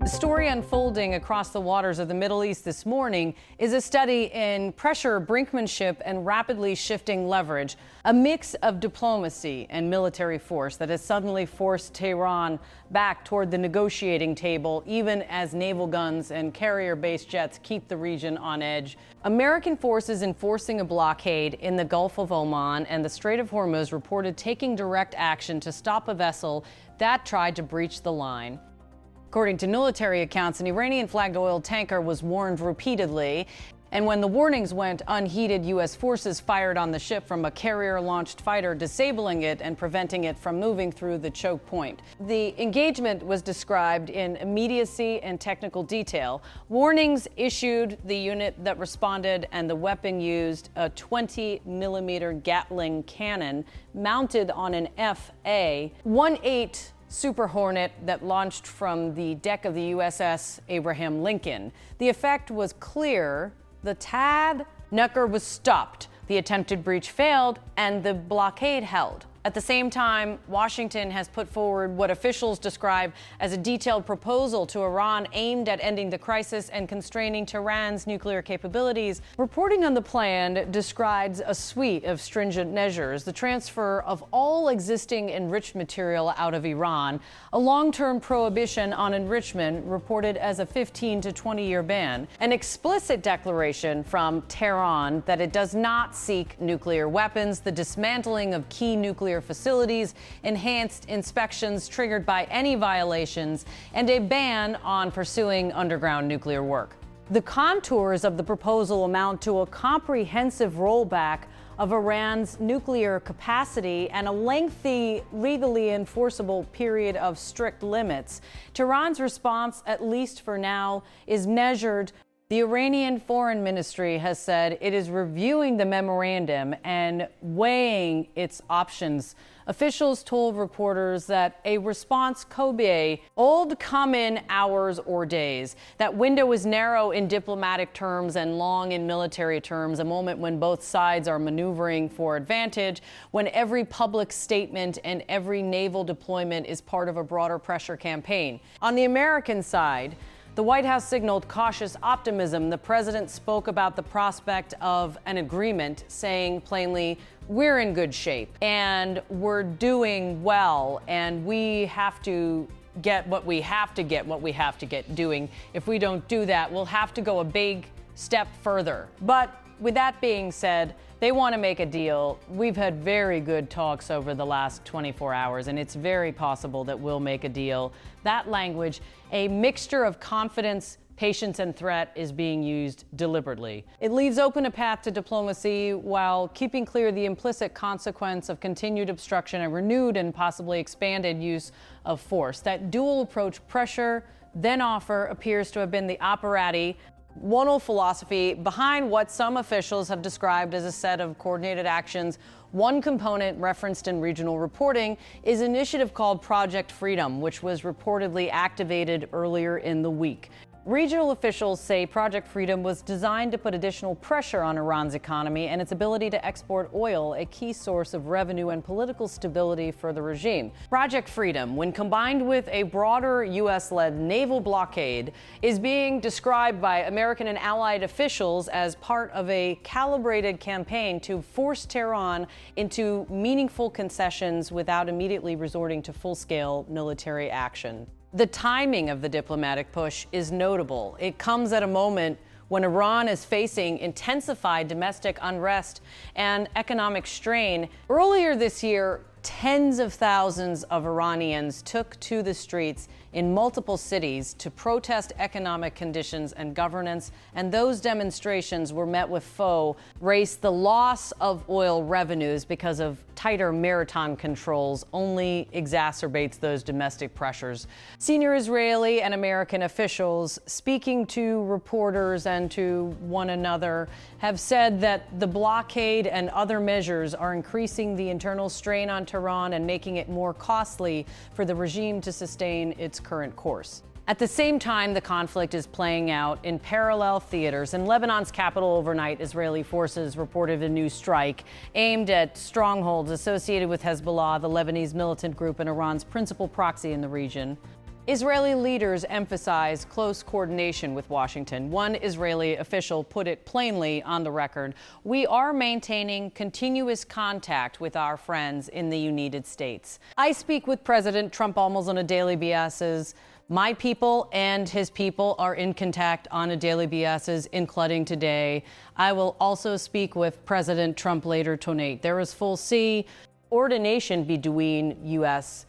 The story unfolding across the waters of the Middle East this morning is a study in pressure, brinkmanship, and rapidly shifting leverage, a mix of diplomacy and military force that has suddenly forced Tehran back toward the negotiating table, even as naval guns and carrier-based jets keep the region on edge. American forces enforcing a blockade in the Gulf of Oman and the Strait of Hormuz reported taking direct action to stop a vessel that tried to breach the line. According to military accounts, an Iranian-flagged oil tanker was warned repeatedly, and when the warnings went unheeded, U.S. forces fired on the ship from a carrier-launched fighter, disabling it and preventing it from moving through the choke point. The engagement was described in immediacy and technical detail. Warnings issued the unit that responded, and the weapon used a 20-millimeter Gatling cannon mounted on an F/A-18 Super Hornet that launched from the deck of the USS Abraham Lincoln. The effect was clear. The THAAD Nucker was stopped. The attempted breach failed, and the blockade held. At the same time, Washington has put forward what officials describe as a detailed proposal to Iran aimed at ending the crisis and constraining Tehran's nuclear capabilities. Reporting on the plan describes a suite of stringent measures: the transfer of all existing enriched material out of Iran, a long-term prohibition on enrichment reported as a 15 to 20-year ban, an explicit declaration from Tehran that it does not seek nuclear weapons, the dismantling of key nuclear facilities, enhanced inspections triggered by any violations, and a ban on pursuing underground nuclear work. The contours of the proposal amount to a comprehensive rollback of Iran's nuclear capacity and a lengthy, legally enforceable period of strict limits. Tehran's response, at least for now, is measured. The Iranian Foreign Ministry has said it is reviewing the memorandum and weighing its options. Officials told reporters that a response could be old come in hours or days. That window is narrow in diplomatic terms and long in military terms, a moment when both sides are maneuvering for advantage, when every public statement and every naval deployment is part of a broader pressure campaign. On the American side, the White House signaled cautious optimism. The president spoke about the prospect of an agreement, saying plainly, we're in good shape and we're doing well, and we have to get what we have to get doing. If we don't do that, we'll have to go a big step further. But with that being said, they want to make a deal. We've had very good talks over the last 24 hours, and it's very possible that we'll make a deal. That language, a mixture of confidence, patience, and threat, is being used deliberately. It leaves open a path to diplomacy while keeping clear the implicit consequence of continued obstruction and renewed and possibly expanded use of force. That dual approach, pressure, then offer, appears to have been the operandi, one philosophy behind what some officials have described as a set of coordinated actions. One component referenced in regional reporting is an initiative called Project Freedom, which was reportedly activated earlier in the week. Regional officials say Project Freedom was designed to put additional pressure on Iran's economy and its ability to export oil, a key source of revenue and political stability for the regime. Project Freedom, when combined with a broader U.S.-led naval blockade, is being described by American and allied officials as part of a calibrated campaign to force Tehran into meaningful concessions without immediately resorting to full-scale military action. The timing of the diplomatic push is notable. It comes at a moment when Iran is facing intensified domestic unrest and economic strain. Earlier this year, tens of thousands of Iranians took to the streets in multiple cities to protest economic conditions and governance, and those demonstrations were met with faux race. The loss of oil revenues because of tighter maritime controls only exacerbates those domestic pressures. Senior Israeli and American officials, speaking to reporters and to one another, have said that the blockade and other measures are increasing the internal strain on Tehran and making it more costly for the regime to sustain its current course. At the same time, the conflict is playing out in parallel theaters. In Lebanon's capital overnight, Israeli forces reported a new strike aimed at strongholds associated with Hezbollah, the Lebanese militant group and Iran's principal proxy in the region. Israeli leaders emphasize close coordination with Washington. One Israeli official put it plainly on the record: "We are maintaining continuous contact with our friends in the United States. I speak with President Trump almost on a daily basis. My people and his people are in contact on a daily basis, including today. I will also speak with President Trump later tonight. There is full coordination between U.S.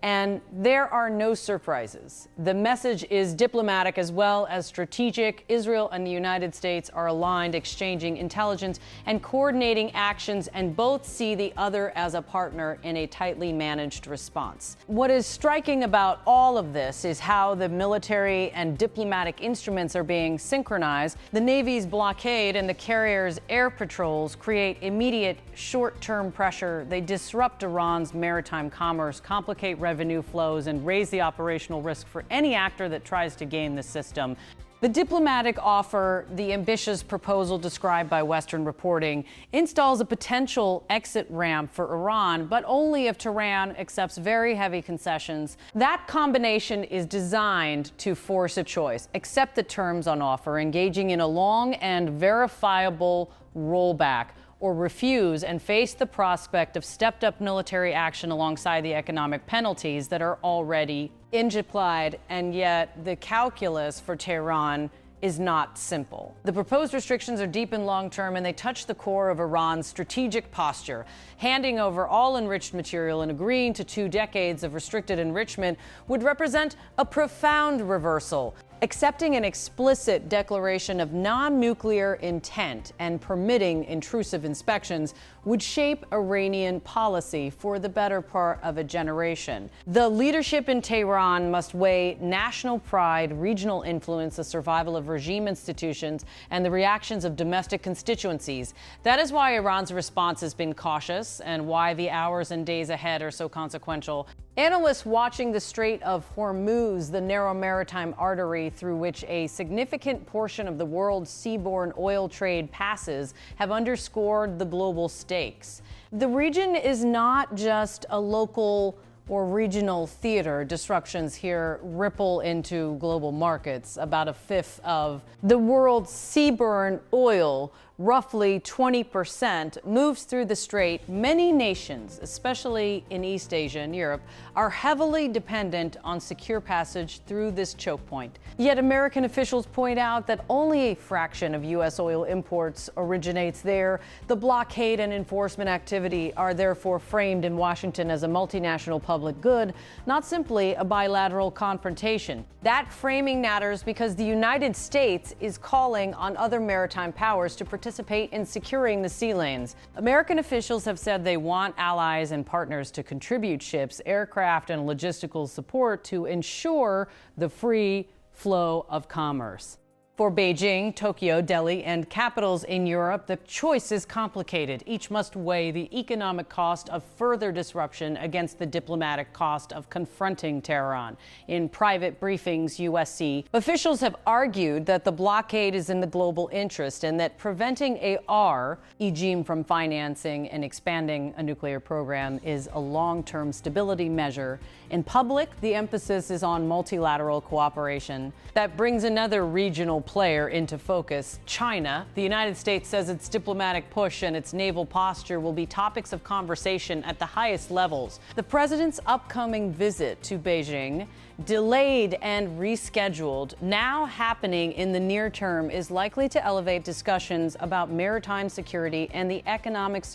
and there are no surprises. The message is diplomatic as well as strategic. Israel and the United States are aligned, exchanging intelligence and coordinating actions, and both see the other as a partner in a tightly managed response." What is striking about all of this is how the military and diplomatic instruments are being synchronized. The Navy's blockade and the carrier's air patrols create immediate short-term pressure. They disrupt Iran's maritime commerce, complicate revenue flows, and raise the operational risk for any actor that tries to game the system. The diplomatic offer, the ambitious proposal described by Western reporting, installs a potential exit ramp for Iran, but only if Tehran accepts very heavy concessions. That combination is designed to force a choice: accept the terms on offer, engaging in a long and verifiable rollback, or refuse and face the prospect of stepped-up military action alongside the economic penalties that are already implied. And yet the calculus for Tehran is not simple. The proposed restrictions are deep and long-term, and they touch the core of Iran's strategic posture. Handing over all enriched material and agreeing to 2 decades of restricted enrichment would represent a profound reversal. Accepting an explicit declaration of non-nuclear intent and permitting intrusive inspections would shape Iranian policy for the better part of a generation. The leadership in Tehran must weigh national pride, regional influence, the survival of regime institutions, and the reactions of domestic constituencies. That is why Iran's response has been cautious and why the hours and days ahead are so consequential. Analysts watching the Strait of Hormuz, the narrow maritime artery through which a significant portion of the world's seaborne oil trade passes, have underscored the global stakes. The region is not just a local or regional theater. Disruptions here ripple into global markets. About a fifth of the world's seaborne oil, roughly 20%, moves through the strait. Many nations, especially in East Asia and Europe, are heavily dependent on secure passage through this choke point. Yet American officials point out that only a fraction of U.S. oil imports originates there. The blockade and enforcement activity are therefore framed in Washington as a multinational public good, not simply a bilateral confrontation. That framing matters because the United States is calling on other maritime powers to participate in securing the sea lanes. American officials have said they want allies and partners to contribute ships, aircraft, and logistical support to ensure the free flow of commerce. For Beijing, Tokyo, Delhi, and capitals in Europe, the choice is complicated. Each must weigh the economic cost of further disruption against the diplomatic cost of confronting Tehran. In private briefings, USC officials have argued that the blockade is in the global interest and that preventing AR, e.g. from financing and expanding a nuclear program, is a long-term stability measure. In public, the emphasis is on multilateral cooperation. That brings another regional player into focus: China. The United States says its diplomatic push and its naval posture will be topics of conversation at the highest levels. The president's upcoming visit to Beijing, delayed and rescheduled, now happening in the near term, is likely to elevate discussions about maritime security and the economic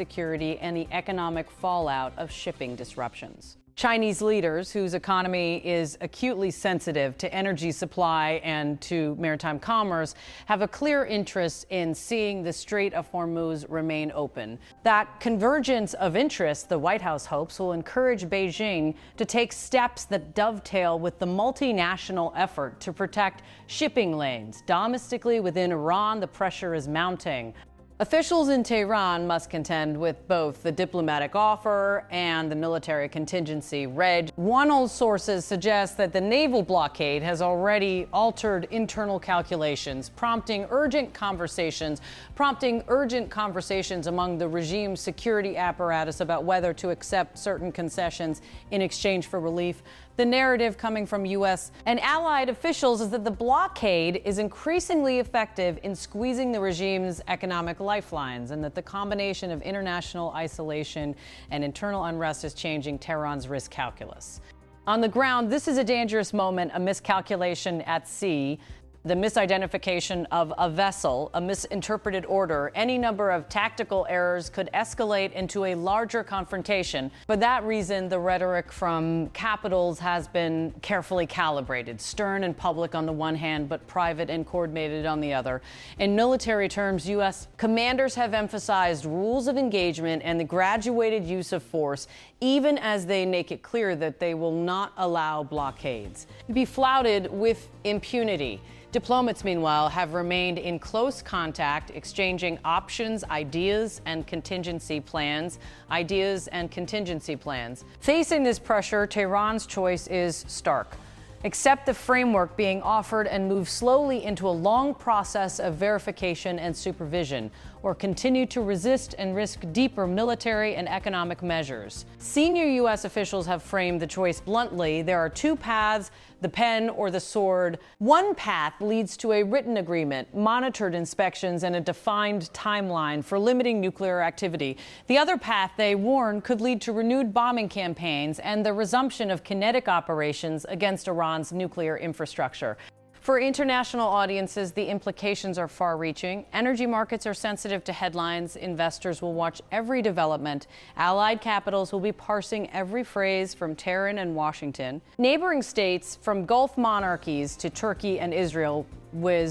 fallout of shipping disruptions. Chinese leaders, whose economy is acutely sensitive to energy supply and to maritime commerce, have a clear interest in seeing the Strait of Hormuz remain open. That convergence of interests, the White House hopes, will encourage Beijing to take steps that dovetail with the multinational effort to protect shipping lanes. Domestically within Iran, the pressure is mounting. Officials in Tehran must contend with both the diplomatic offer and the military contingency. One old sources suggest that the naval blockade has already altered internal calculations, prompting urgent conversations among the regime's security apparatus about whether to accept certain concessions in exchange for relief. The narrative coming from U.S. and allied officials is that the blockade is increasingly effective in squeezing the regime's economic lifelines, and that the combination of international isolation and internal unrest is changing Tehran's risk calculus. On the ground, this is a dangerous moment, a miscalculation at sea, the misidentification of a vessel, a misinterpreted order. Any number of tactical errors could escalate into a larger confrontation. For that reason, the rhetoric from capitals has been carefully calibrated, stern and public on the one hand, but private and coordinated on the other. In military terms, U.S. commanders have emphasized rules of engagement and the graduated use of force, even as they make it clear that they will not allow blockades to be flouted with impunity. Diplomats, meanwhile, have remained in close contact, exchanging options, ideas, and contingency plans. Facing this pressure, Tehran's choice is stark. Accept the framework being offered and move slowly into a long process of verification and supervision, or continue to resist and risk deeper military and economic measures. Senior U.S. officials have framed the choice bluntly. There are two paths, the pen or the sword. One path leads to a written agreement, monitored inspections, and a defined timeline for limiting nuclear activity. The other path, they warn, could lead to renewed bombing campaigns and the resumption of kinetic operations against Iran's nuclear infrastructure. For international audiences, the implications are far-reaching. Energy markets are sensitive to headlines. Investors will watch every development. Allied capitals will be parsing every phrase from Tehran and Washington. Neighboring states, from Gulf monarchies to Turkey and Israel, will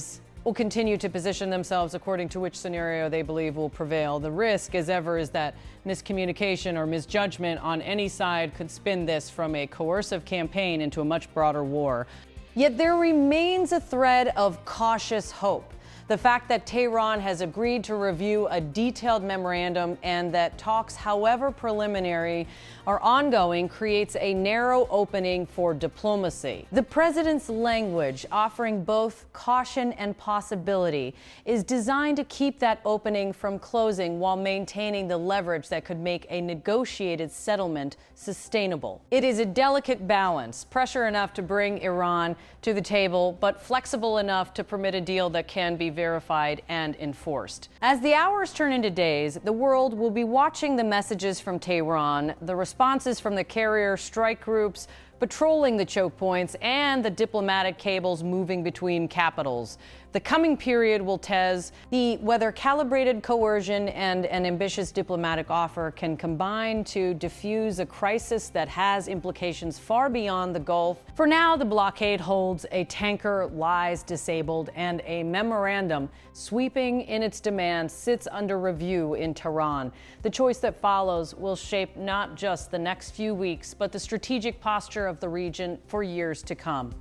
continue to position themselves according to which scenario they believe will prevail. The risk, as ever, is that miscommunication or misjudgment on any side could spin this from a coercive campaign into a much broader war. Yet there remains a thread of cautious hope. The fact that Tehran has agreed to review a detailed memorandum and that talks, however preliminary, are ongoing creates a narrow opening for diplomacy. The president's language, offering both caution and possibility, is designed to keep that opening from closing while maintaining the leverage that could make a negotiated settlement sustainable. It is a delicate balance, pressure enough to bring Iran to the table, but flexible enough to permit a deal that can be verified and enforced. As the hours turn into days, the world will be watching the messages from Tehran, the responses from the carrier strike groups patrolling the choke points, and the diplomatic cables moving between capitals. The coming period will test whether calibrated coercion and an ambitious diplomatic offer can combine to diffuse a crisis that has implications far beyond the Gulf. For now, the blockade holds a tanker lies disabled, and a memorandum sweeping in its demands sits under review in Tehran. The choice that follows will shape not just the next few weeks, but the strategic posture of the region for years to come.